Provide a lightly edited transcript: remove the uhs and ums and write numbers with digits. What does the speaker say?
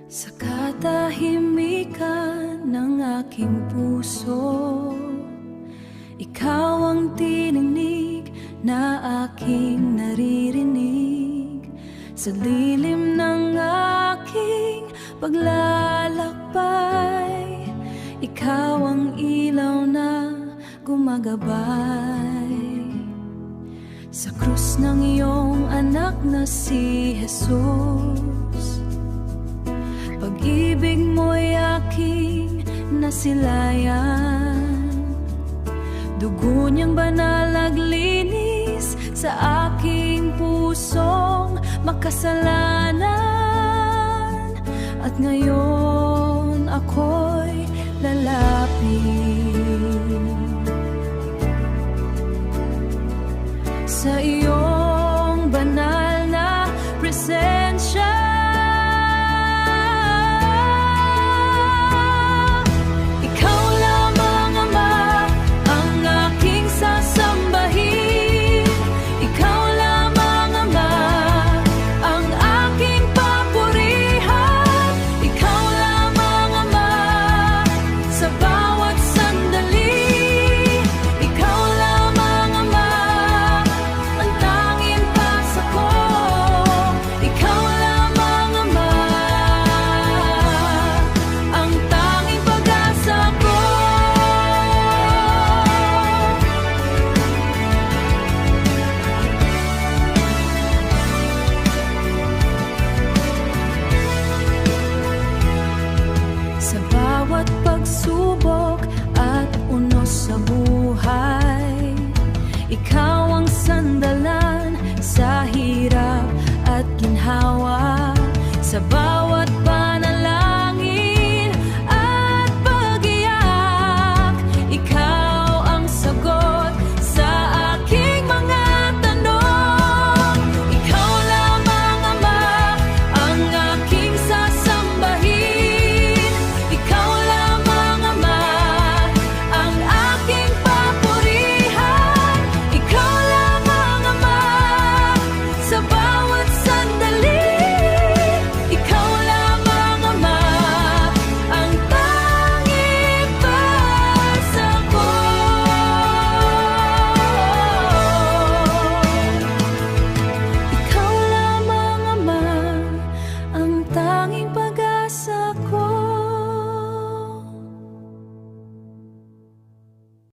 Sa katahimikan ng aking puso, ikaw ang tininig na aking naririnig. Sa lilim ng aking paglalakbay, ikaw ang ilaw na gumagabay. Sa krus ng iyong anak na si Jesus, pag-ibig mo'y aking nasilayan. Dugo niyang banal naglinis sa aking pusong makasalanan. At ngayon ako'y